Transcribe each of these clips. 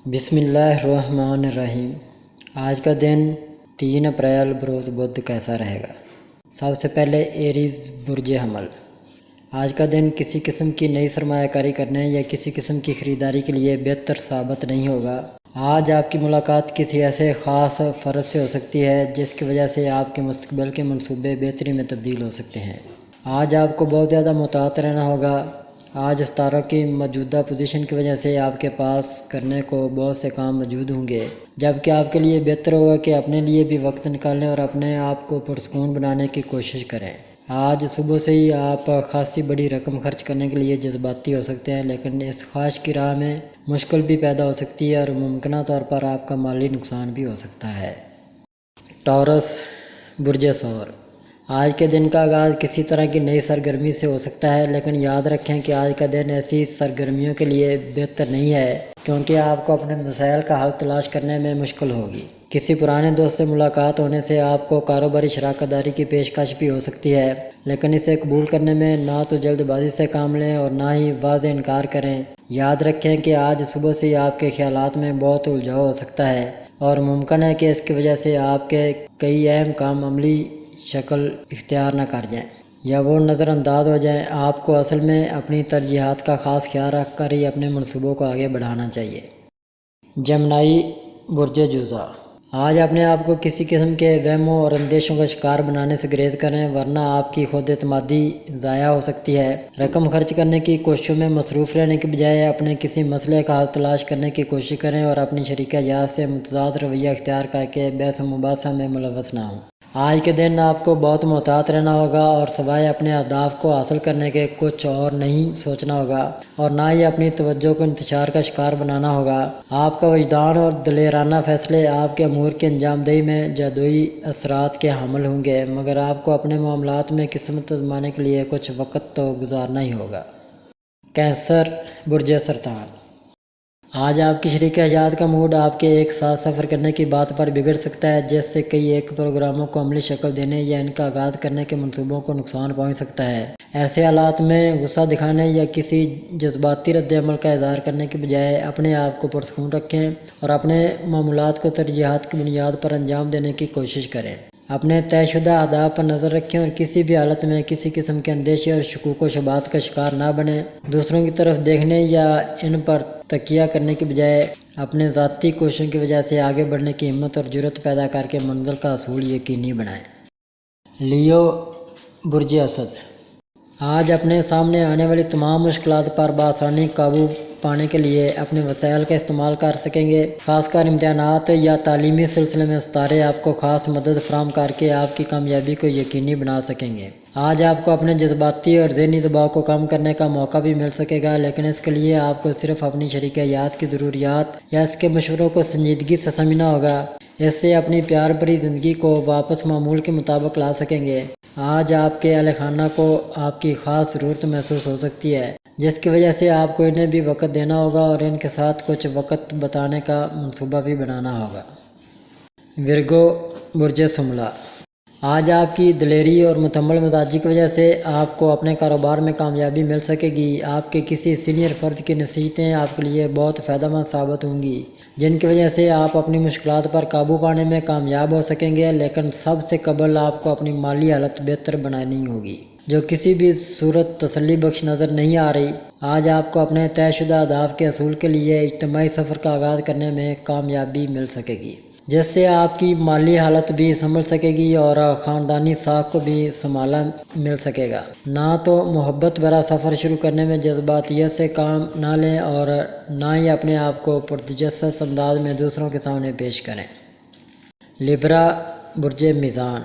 بسم اللہ الرحمن الرحیم۔ آج کا دن 3 اپریل بروز بدھ کیسا رہے گا؟ سب سے پہلے ایریز برج حمل۔ آج کا دن کسی قسم کی نئی سرمایہ کاری کرنے یا کسی قسم کی خریداری کے لیے بہتر ثابت نہیں ہوگا۔ آج آپ کی ملاقات کسی ایسے خاص فرد سے ہو سکتی ہے جس کی وجہ سے آپ کے مستقبل کے منصوبے بہتری میں تبدیل ہو سکتے ہیں۔ آج آپ کو بہت زیادہ محتاط رہنا ہوگا۔ آج ستاروں کی موجودہ پوزیشن کی وجہ سے آپ کے پاس کرنے کو بہت سے کام موجود ہوں گے، جبکہ آپ کے لیے بہتر ہوگا کہ اپنے لیے بھی وقت نکالیں اور اپنے آپ کو پرسکون بنانے کی کوشش کریں۔ آج صبح سے ہی آپ خاصی بڑی رقم خرچ کرنے کے لیے جذباتی ہو سکتے ہیں، لیکن اس خواہش کی راہ میں مشکل بھی پیدا ہو سکتی ہے اور ممکنہ طور پر آپ کا مالی نقصان بھی ہو سکتا ہے۔ ٹورس برج ثور۔ آج کے دن کا آغاز کسی طرح کی نئی سرگرمی سے ہو سکتا ہے، لیکن یاد رکھیں کہ آج کا دن ایسی سرگرمیوں کے لیے بہتر نہیں ہے کیونکہ آپ کو اپنے مسائل کا حل تلاش کرنے میں مشکل ہوگی۔ کسی پرانے دوست سے ملاقات ہونے سے آپ کو کاروباری شراکت داری کی پیشکش بھی ہو سکتی ہے، لیکن اسے قبول کرنے میں نہ تو جلد بازی سے کام لیں اور نہ ہی واضح انکار کریں۔ یاد رکھیں کہ آج صبح سے ہی آپ کے خیالات میں بہت الجھاؤ ہو سکتا ہے اور ممکن ہے کہ اس کی وجہ سے آپ کے کئی اہم کام عملی شکل اختیار نہ کر جائیں یا وہ نظر انداز ہو جائیں۔ آپ کو اصل میں اپنی ترجیحات کا خاص خیال رکھ کر ہی اپنے منصوبوں کو آگے بڑھانا چاہیے۔ جمنائی برج جوزا۔ آج اپنے آپ کو کسی قسم کے وہموں اور اندیشوں کا شکار بنانے سے گریز کریں، ورنہ آپ کی خود اعتمادی ضائع ہو سکتی ہے۔ رقم خرچ کرنے کی کوششوں میں مصروف رہنے کے بجائے اپنے کسی مسئلے کا حل تلاش کرنے کی کوشش کریں اور اپنی شریک حیات سے متضاد رویہ اختیار کر کے بحث و مباحثہ میں ملوث نہ ہوں۔ آج کے دن آپ کو بہت محتاط رہنا ہوگا اور سوائے اپنے اہداف کو حاصل کرنے کے کچھ اور نہیں سوچنا ہوگا اور نہ ہی اپنی توجہ کو انتشار کا شکار بنانا ہوگا۔ آپ کا وجدان اور دلیرانہ فیصلے آپ کے امور کی انجام دہی میں جادوئی اثرات کے حامل ہوں گے، مگر آپ کو اپنے معاملات میں قسمت آزمانے کے لیے کچھ وقت تو گزارنا ہی ہوگا۔ کینسر برج سرطان۔ آج آپ کی شریک حیات کا موڈ آپ کے ایک ساتھ سفر کرنے کی بات پر بگڑ سکتا ہے، جس سے کئی ایک پروگراموں کو عملی شکل دینے یا ان کا آغاز کرنے کے منصوبوں کو نقصان پہنچ سکتا ہے۔ ایسے حالات میں غصہ دکھانے یا کسی جذباتی رد عمل کا اظہار کرنے کے بجائے اپنے آپ کو پرسکون رکھیں اور اپنے معمولات کو ترجیحات کی بنیاد پر انجام دینے کی کوشش کریں۔ اپنے طے شدہ اہداف پر نظر رکھیں اور کسی بھی حالت میں کسی قسم کے اندیشے اور شکوک و شبہات کا شکار نہ بنیں۔ دوسروں کی طرف دیکھنے یا ان پر تکیہ کرنے کے بجائے اپنے ذاتی کوششوں کی وجہ سے آگے بڑھنے کی ہمت اور جرأت پیدا کر کے منزل کا حصول یقینی بنائیں۔ لیو برج اسد۔ آج اپنے سامنے آنے والی تمام مشکلات پر بآسانی قابو پانے کے لیے اپنے وسائل کا استعمال کر سکیں گے۔ خاص کر امتحانات یا تعلیمی سلسلے میں ستارے آپ کو خاص مدد فراہم کر کے آپ کی کامیابی کو یقینی بنا سکیں گے۔ آج آپ کو اپنے جذباتی اور ذہنی دباؤ کو کم کرنے کا موقع بھی مل سکے گا، لیکن اس کے لیے آپ کو صرف اپنی شریک حیات کی ضروریات یا اس کے مشوروں کو سنجیدگی سے سمجھنا ہوگا۔ اس سے اپنی پیار بھری زندگی کو واپس معمول کے مطابق لا سکیں گے۔ آج آپ کے اہل خانہ کو آپ کی خاص ضرورت محسوس ہو سکتی ہے، جس کی وجہ سے آپ کو انہیں بھی وقت دینا ہوگا اور ان کے ساتھ کچھ وقت بتانے کا منصوبہ بھی بنانا ہوگا۔ ورگو برج سملا۔ آج آپ کی دلیری اور متحمل مزاجی کی وجہ سے آپ کو اپنے کاروبار میں کامیابی مل سکے گی۔ آپ کے کسی سینئر فرد کی نصیحتیں آپ کے لیے بہت فائدہ مند ثابت ہوں گی، جن کی وجہ سے آپ اپنی مشکلات پر قابو پانے میں کامیاب ہو سکیں گے، لیکن سب سے قبل آپ کو اپنی مالی حالت بہتر بنانی ہوگی، جو کسی بھی صورت تسلی بخش نظر نہیں آ رہی۔ آج آپ کو اپنے طے شدہ اہداف کے حصول کے لیے اجتماعی سفر کا آغاز کرنے میں کامیابی مل سکے گی، جس سے آپ کی مالی حالت بھی سنبھل سکے گی اور خاندانی ساکھ کو بھی سنبھالا مل سکے گا۔ نہ تو محبت بھرا سفر شروع کرنے میں جذباتیت سے کام نہ لیں اور نہ ہی اپنے آپ کو پرتجسس انداز میں دوسروں کے سامنے پیش کریں۔ لیبرا برج میزان۔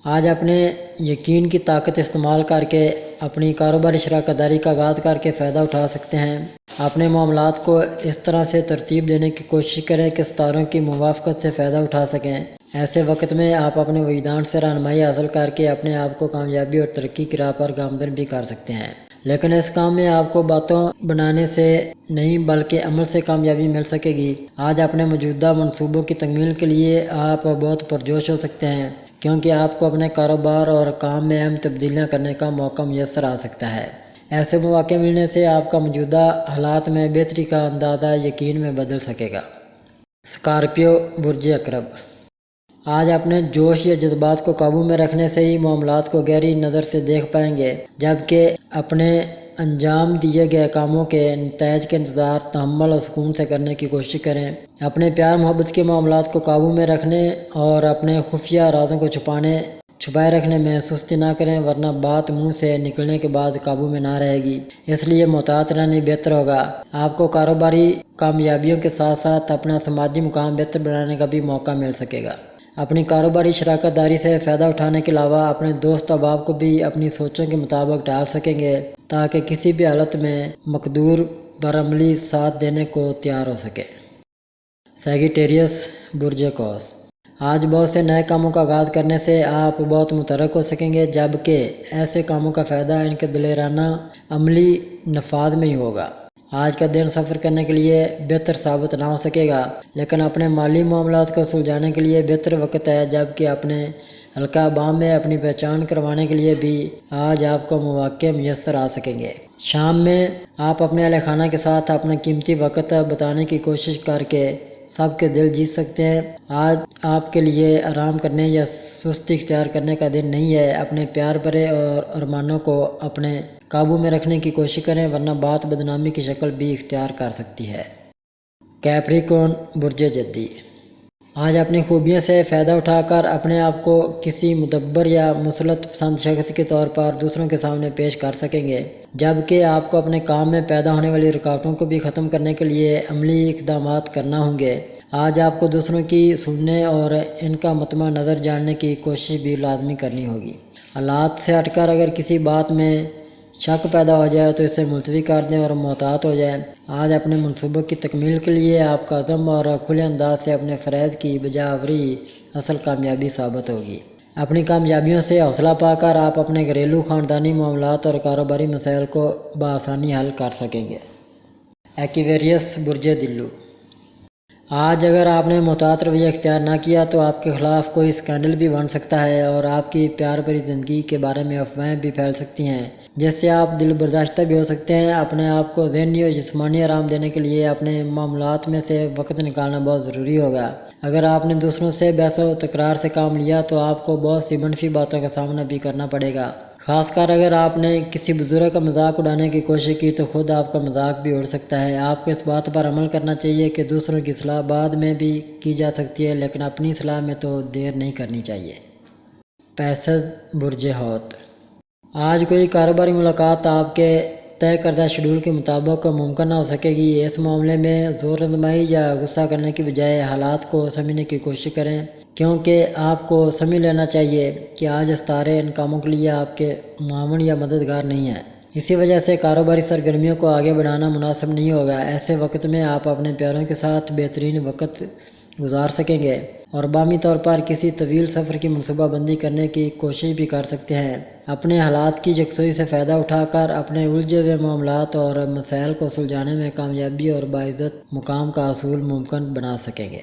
آج اپنے یقین کی طاقت استعمال کر کے اپنی کاروباری شراکت داری کا آغاز کر کے فائدہ اٹھا سکتے ہیں۔ اپنے معاملات کو اس طرح سے ترتیب دینے کی کوشش کریں کہ ستاروں کی موافقت سے فائدہ اٹھا سکیں۔ ایسے وقت میں آپ اپنے وجدان سے رہنمائی حاصل کر کے اپنے آپ کو کامیابی اور ترقی کی راہ پر گامزن بھی کر سکتے ہیں، لیکن اس کام میں آپ کو باتوں بنانے سے نہیں بلکہ عمل سے کامیابی مل سکے گی۔ آج اپنے موجودہ منصوبوں کی تکمیل کے لیے آپ بہت پرجوش ہو سکتے ہیں، کیونکہ آپ کو اپنے کاروبار اور کام میں اہم تبدیلیاں کرنے کا موقع میسر آ سکتا ہے۔ ایسے مواقع ملنے سے آپ کا موجودہ حالات میں بہتری کا اندازہ یقین میں بدل سکے گا۔ اسکارپیو برج اقرب، آج اپنے جوش یا جذبات کو قابو میں رکھنے سے ہی معاملات کو گہری نظر سے دیکھ پائیں گے، جبکہ اپنے انجام دیے گئے کاموں کے نتائج کا انتظار تحمل اور سکون سے کرنے کی کوشش کریں۔ اپنے پیار محبت کے معاملات کو قابو میں رکھنے اور اپنے خفیہ رازوں کو چھپائے رکھنے میں سستی نہ کریں، ورنہ بات منہ سے نکلنے کے بعد قابو میں نہ رہے گی۔ اس لیے محتاط رہنا بہتر ہوگا۔ آپ کو کاروباری کامیابیوں کے ساتھ ساتھ اپنا سماجی مقام بہتر بنانے کا بھی موقع مل سکے گا۔ اپنی کاروباری شراکت داری سے فائدہ اٹھانے کے علاوہ اپنے دوست احباب کو بھی اپنی سوچوں کے مطابق ڈال سکیں گے، تاکہ کسی بھی حالت میں مقدور پر عملی ساتھ دینے کو تیار ہو سکے۔ سیگیٹیریس برج قوس، آج بہت سے نئے کاموں کا آغاز کرنے سے آپ بہت متحرک ہو سکیں گے، جبکہ ایسے کاموں کا فائدہ ان کے دلیرانہ عملی نفاذ میں ہی ہوگا۔ آج کا دن سفر کرنے کے لیے بہتر ثابت نہ ہو سکے گا، لیکن اپنے مالی معاملات کو سلجھانے کے لیے بہتر وقت ہے، جبکہ اپنے حلقہ عوام میں اپنی پہچان کروانے کے لیے بھی آج آپ کو مواقع میسر آ سکیں گے۔ شام میں آپ اپنے اہل خانہ کے ساتھ اپنا قیمتی وقت بتانے کی کوشش کر کے سب کے دل جیت سکتے ہیں۔ آج آپ کے لیے آرام کرنے یا سستی اختیار کرنے کا دن نہیں ہے۔ اپنے پیار بھرے اور ارمانوں کو اپنے قابو میں رکھنے کی کوشش کریں، ورنہ بات بدنامی کی شکل بھی اختیار کر سکتی ہے۔ کیپریکون برج جدی، آج اپنی خوبیوں سے فائدہ اٹھا کر اپنے آپ کو کسی مدبر یا مسلط پسند شخص کے طور پر دوسروں کے سامنے پیش کر سکیں گے، جبکہ آپ کو اپنے کام میں پیدا ہونے والی رکاوٹوں کو بھی ختم کرنے کے لیے عملی اقدامات کرنا ہوں گے۔ آج آپ کو دوسروں کی سننے اور ان کا مطمع نظر جاننے کی کوشش بھی لازمی کرنی ہوگی۔ حالات سے ہٹ کر اگر کسی بات میں شک پیدا ہو جائے تو اسے ملتوی کر دیں اور محتاط ہو جائیں۔ آج اپنے منصوبوں کی تکمیل کے لیے آپ کا عزم اور کھلے انداز سے اپنے فرائض کی بجا آوری اصل کامیابی ثابت ہوگی۔ اپنی کامیابیوں سے حوصلہ پا کر آپ اپنے گھریلو، خاندانی معاملات اور کاروباری مسائل کو بآسانی حل کر سکیں گے۔ ایکویریس برج دلو، آج اگر آپ نے محتاط رویہ اختیار نہ کیا تو آپ کے خلاف کوئی اسکینڈل بھی بن سکتا ہے اور آپ کی پیار بھری زندگی کے بارے میں افواہیں بھی پھیل سکتی ہیں، جس سے آپ دل برداشتہ بھی ہو سکتے ہیں۔ اپنے آپ کو ذہنی اور جسمانی آرام دینے کے لیے اپنے معاملات میں سے وقت نکالنا بہت ضروری ہوگا۔ اگر آپ نے دوسروں سے بحث و تکرار سے کام لیا تو آپ کو بہت سی منفی باتوں کا سامنا بھی کرنا پڑے گا، خاص کر اگر آپ نے کسی بزرگ کا مذاق اڑانے کی کوشش کی تو خود آپ کا مذاق بھی اڑ سکتا ہے۔ آپ کو اس بات پر عمل کرنا چاہیے کہ دوسروں کی اصلاح بعد میں بھی کی جا سکتی ہے، لیکن اپنی اصلاح میں تو دیر نہیں کرنی چاہیے۔ پیسز برج حوت، آج کوئی کاروباری ملاقات آپ کے طے کردہ شیڈول کے مطابق ممکن نہ ہو سکے گی۔ اس معاملے میں زور آزمائی یا غصہ کرنے کی بجائے حالات کو سمجھنے کی کوشش کریں، کیونکہ آپ کو سمجھ لینا چاہیے کہ آج ستارے ان کاموں کے لیے آپ کے معاون یا مددگار نہیں ہیں۔ اسی وجہ سے کاروباری سرگرمیوں کو آگے بڑھانا مناسب نہیں ہوگا۔ ایسے وقت میں آپ اپنے پیاروں کے ساتھ بہترین وقت گزار سکیں گے اور باہمی طور پر کسی طویل سفر کی منصوبہ بندی کرنے کی کوشش بھی کر سکتے ہیں۔ اپنے حالات کی یکسوئی سے فائدہ اٹھا کر اپنے الجھے ہوئے معاملات اور مسائل کو سلجھانے میں کامیابی اور باعزت مقام کا حصول ممکن بنا سکیں گے۔